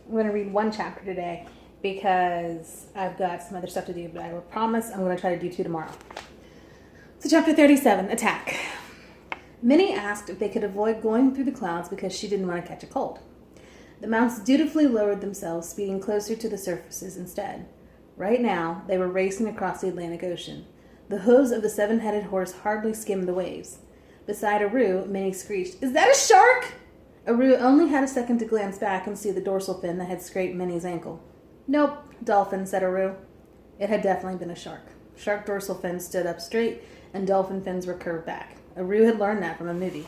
I'm going to read one chapter today because I've got some other stuff to do, but I will promise I'm going to try to do 2 tomorrow. So chapter 37, Attack. Minnie asked if they could avoid going through the clouds because she didn't want to catch a cold. The mounts dutifully lowered themselves, speeding closer to the surfaces instead. Right now, they were racing across the Atlantic Ocean. The hooves of the 7-headed horse hardly skimmed the waves. Beside Aru, Minnie screeched, "Is that a shark?" Aru only had a second to glance back and see the dorsal fin that had scraped Minnie's ankle. "Nope, dolphin," said Aru. It had definitely been a shark. Shark dorsal fins stood up straight, and dolphin fins were curved back. Aru had learned that from a movie,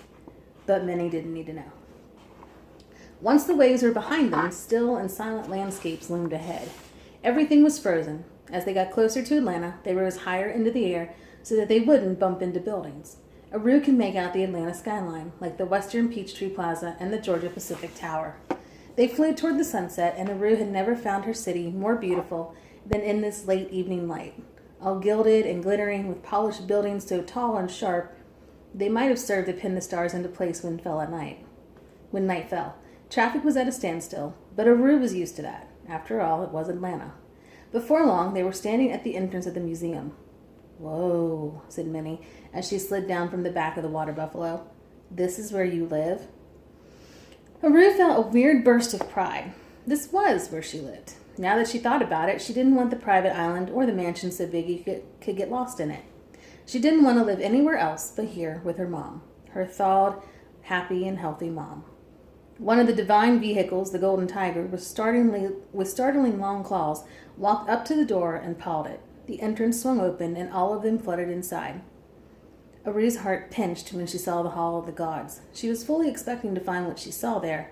but Minnie didn't need to know. Once the waves were behind them, still and silent landscapes loomed ahead. Everything was frozen. As they got closer to Atlanta, they rose higher into the air so that they wouldn't bump into buildings. Aru could make out the Atlanta skyline, like the Western Peachtree Plaza and the Georgia Pacific Tower. They flew toward the sunset, and Aru had never found her city more beautiful than in this late evening light. All gilded and glittering, with polished buildings so tall and sharp, they might have served to pin the stars into place when night fell. Traffic was at a standstill, but Aru was used to that. After all, it was Atlanta. Before long, they were standing at the entrance of the museum. "Whoa," said Minnie, as she slid down from the back of the water buffalo. "This is where you live?" Aru felt a weird burst of pride. This was where she lived. Now that she thought about it, she didn't want the private island or the mansion so big you could get lost in it. She didn't want to live anywhere else but here with her mom, her thawed, happy, and healthy mom. One of the divine vehicles, the Golden Tiger, with startling long claws, walked up to the door and pawed it. The entrance swung open, and all of them fluttered inside. Aru's heart pinched when she saw the Hall of the Gods. She was fully expecting to find what she saw there,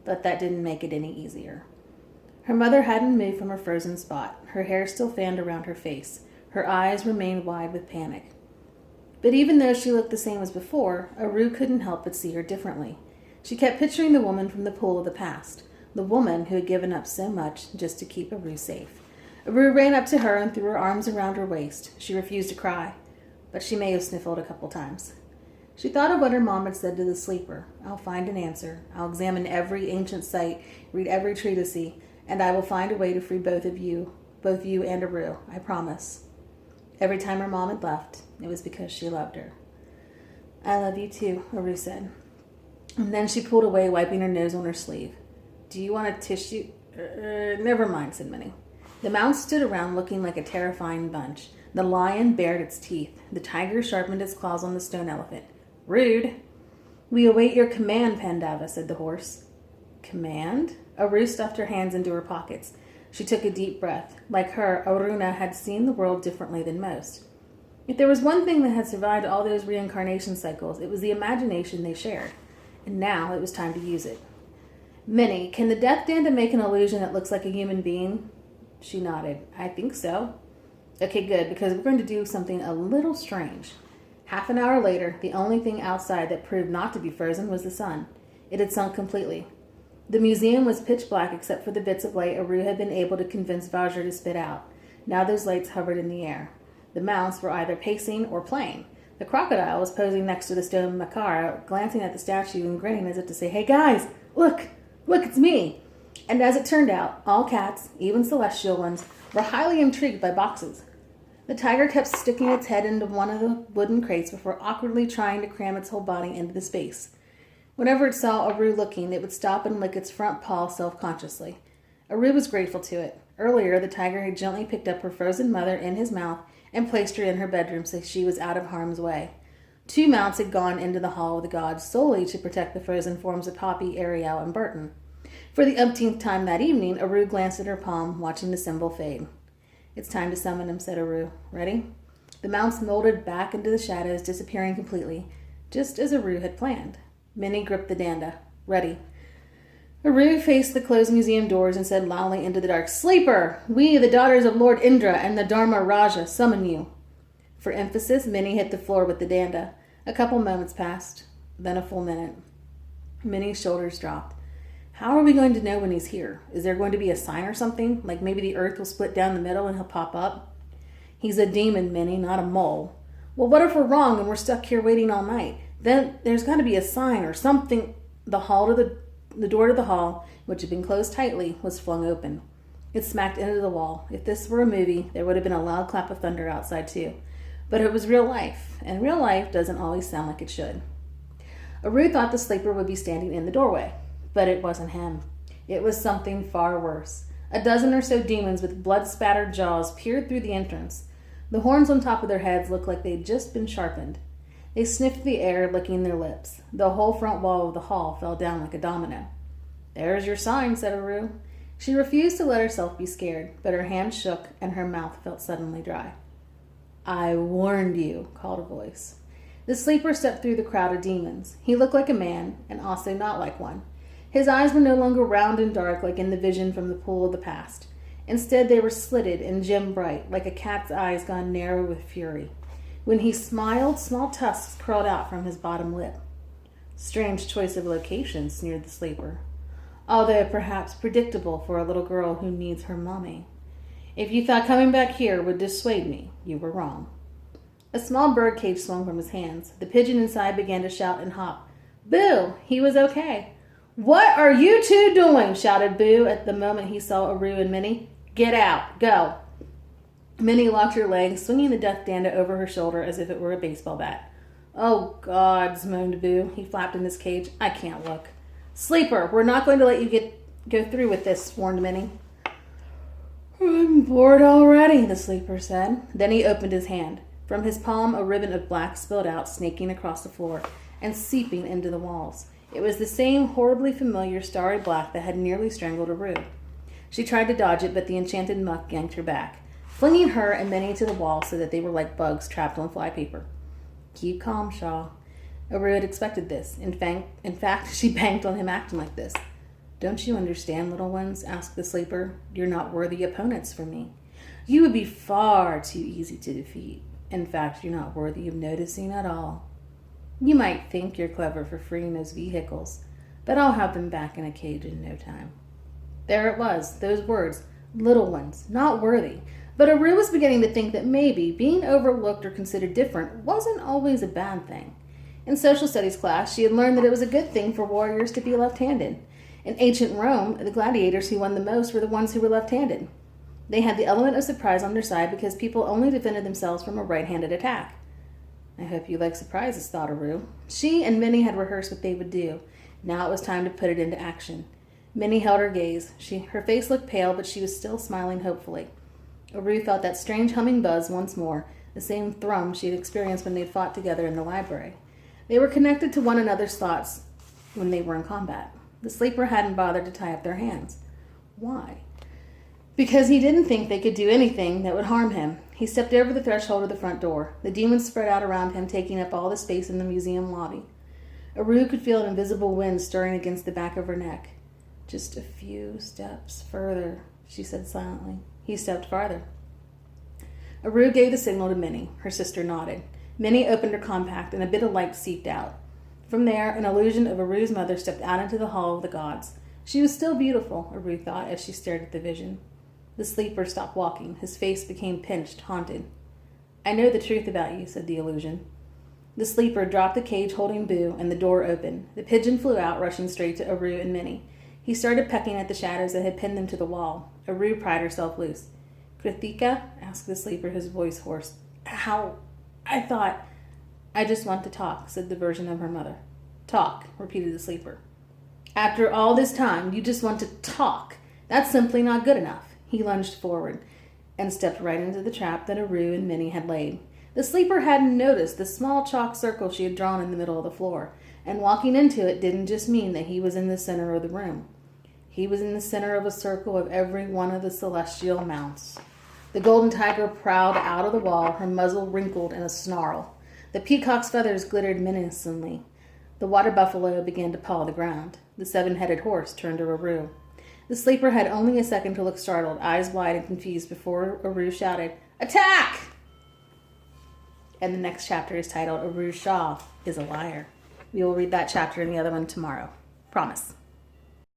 but that didn't make it any easier. Her mother hadn't moved from her frozen spot. Her hair still fanned around her face. Her eyes remained wide with panic. But even though she looked the same as before, Aru couldn't help but see her differently. She kept picturing the woman from the pool of the past, the woman who had given up so much just to keep Aru safe. Aru ran up to her and threw her arms around her waist. She refused to cry, but she may have sniffled a couple times. She thought of what her mom had said to the sleeper. "I'll find an answer. I'll examine every ancient site, read every treatise, and I will find a way to free both you and Aru. I promise." Every time her mom had left, it was because she loved her. "I love you too," Aru said. And then she pulled away, wiping her nose on her sleeve. "Do you want a tissue?" Never mind," said Minnie. The mounts stood around looking like a terrifying bunch. The lion bared its teeth. The tiger sharpened its claws on the stone elephant. "Rude." "We await your command, Pandava," said the horse. "Command?" Aru stuffed her hands into her pockets. She took a deep breath. Like her, Aruna had seen the world differently than most. If there was one thing that had survived all those reincarnation cycles, it was the imagination they shared. And now it was time to use it. "Minnie, can the Death Danda make an illusion that looks like a human being?" She nodded. "I think so." "Okay, good, because we're going to do something a little strange." Half an hour later, the only thing outside that proved not to be frozen was the sun. It had sunk completely. The museum was pitch black except for the bits of light Aru had been able to convince Vajra to spit out. Now those lights hovered in the air. The mounts were either pacing or playing. The crocodile was posing next to the stone Makara, glancing at the statue and grinning as if to say, "Hey guys, look, it's me." And as it turned out, all cats, even celestial ones, were highly intrigued by boxes. The tiger kept sticking its head into one of the wooden crates before awkwardly trying to cram its whole body into the space. Whenever it saw Aru looking, it would stop and lick its front paw self-consciously. Aru was grateful to it. Earlier, the tiger had gently picked up her frozen mother in his mouth and placed her in her bedroom so she was out of harm's way. 2 mounts had gone into the Hall of the Gods solely to protect the frozen forms of Poppy, Ariel, and Burton. For the umpteenth time that evening, Aru glanced at her palm, watching the symbol fade. "It's time to summon him," said Aru. "Ready?" The mounts molded back into the shadows, disappearing completely, just as Aru had planned. Minnie gripped the danda. "Ready." Aru faced the closed museum doors and said loudly into the dark, "Sleeper! We, the daughters of Lord Indra and the Dharma Raja, summon you." For emphasis, Minnie hit the floor with the danda. A couple moments passed, then a full minute. Minnie's shoulders dropped. "How are we going to know when he's here? Is there going to be a sign or something? Like maybe the earth will split down the middle and he'll pop up?" "He's a demon, Minnie, not a mole." "Well, what if we're wrong and we're stuck here waiting all night? Then there's got to be a sign or something." The hall to the The door to the hall, which had been closed tightly, was flung open. It smacked into the wall. If this were a movie, there would have been a loud clap of thunder outside too. But it was real life, and real life doesn't always sound like it should. Aru thought the sleeper would be standing in the doorway, but it wasn't him. It was something far worse. A dozen or so demons with blood-spattered jaws peered through the entrance. The horns on top of their heads looked like they'd just been sharpened. They sniffed the air, licking their lips. The whole front wall of the hall fell down like a domino. "There's your sign," said Aru. She refused to let herself be scared, but her hand shook and her mouth felt suddenly dry. "I warned you," called a voice. The sleeper stepped through the crowd of demons. He looked like a man, and also not like one. His eyes were no longer round and dark like in the vision from the pool of the past. Instead, they were slitted and gem-bright, like a cat's eyes gone narrow with fury. When he smiled, small tusks curled out from his bottom lip. "Strange choice of location," sneered the sleeper. "Although perhaps predictable for a little girl who needs her mommy. If you thought coming back here would dissuade me, you were wrong." A small bird cage swung from his hands. The pigeon inside began to shout and hop. Boo! He was okay. "What are you two doing?" shouted Boo at the moment he saw Aru and Minnie. "Get out! Go!" Minnie locked her legs, swinging the death danda over her shoulder as if it were a baseball bat. "Oh, gods," moaned Boo. He flapped in his cage. "I can't look." "Sleeper, we're not going to let you go through with this," warned Minnie. "I'm bored already," the sleeper said. Then he opened his hand. From his palm, a ribbon of black spilled out, snaking across the floor and seeping into the walls. It was the same horribly familiar starry black that had nearly strangled Aru. She tried to dodge it, but the enchanted muck yanked her back, flinging her and Minnie to the wall so that they were like bugs trapped on flypaper. "Keep calm, Shah." Aru had expected this. In fact, she banked on him acting like this. "Don't you understand, little ones?" asked the sleeper. "You're not worthy opponents for me. You would be far too easy to defeat. In fact, you're not worthy of noticing at all. You might think you're clever for freeing those vehicles, but I'll have them back in a cage in no time." There it was, those words, little ones, not worthy. But Aru was beginning to think that maybe being overlooked or considered different wasn't always a bad thing. In social studies class, she had learned that it was a good thing for warriors to be left-handed. In ancient Rome, the gladiators who won the most were the ones who were left-handed. They had the element of surprise on their side because people only defended themselves from a right-handed attack. "I hope you like surprises," thought Aru. She and Minnie had rehearsed what they would do. Now it was time to put it into action. Minnie held her gaze. Her face looked pale, but she was still smiling hopefully. Aru felt that strange humming buzz once more, the same thrum she had experienced when they had fought together in the library. They were connected to one another's thoughts when they were in combat. The sleeper hadn't bothered to tie up their hands. Why? Because he didn't think they could do anything that would harm him. He stepped over the threshold of the front door. The demons spread out around him, taking up all the space in the museum lobby. Aru could feel an invisible wind stirring against the back of her neck. "Just a few steps further," she said silently. He stepped farther. Aru gave the signal to Minnie. Her sister nodded. Minnie opened her compact, and a bit of light seeped out. From there, an illusion of Aru's mother stepped out into the hall of the gods. She was still beautiful, Aru thought, as she stared at the vision. The sleeper stopped walking. His face became pinched, haunted. "I know the truth about you," said the illusion. The sleeper dropped the cage holding Boo, and the door opened. The pigeon flew out, rushing straight to Aru and Minnie. He started pecking at the shadows that had pinned them to the wall. Aru pried herself loose. "Krithika?" asked the sleeper, his voice hoarse. "How? I just want to talk," said the version of her mother. "Talk," repeated the sleeper. "After all this time, you just want to talk. That's simply not good enough." He lunged forward and stepped right into the trap that Aru and Minnie had laid. The sleeper hadn't noticed the small chalk circle she had drawn in the middle of the floor, and walking into it didn't just mean that he was in the center of the room. He was in the center of a circle of every one of the celestial mounts. The golden tiger prowled out of the wall, her muzzle wrinkled in a snarl. The peacock's feathers glittered menacingly. The water buffalo began to paw the ground. The seven-headed horse turned to Aru. The sleeper had only a second to look startled, eyes wide and confused, before Aru shouted, "Attack!" And the next chapter is titled, Art Shah is a Liar. We will read that chapter and the other one tomorrow. Promise.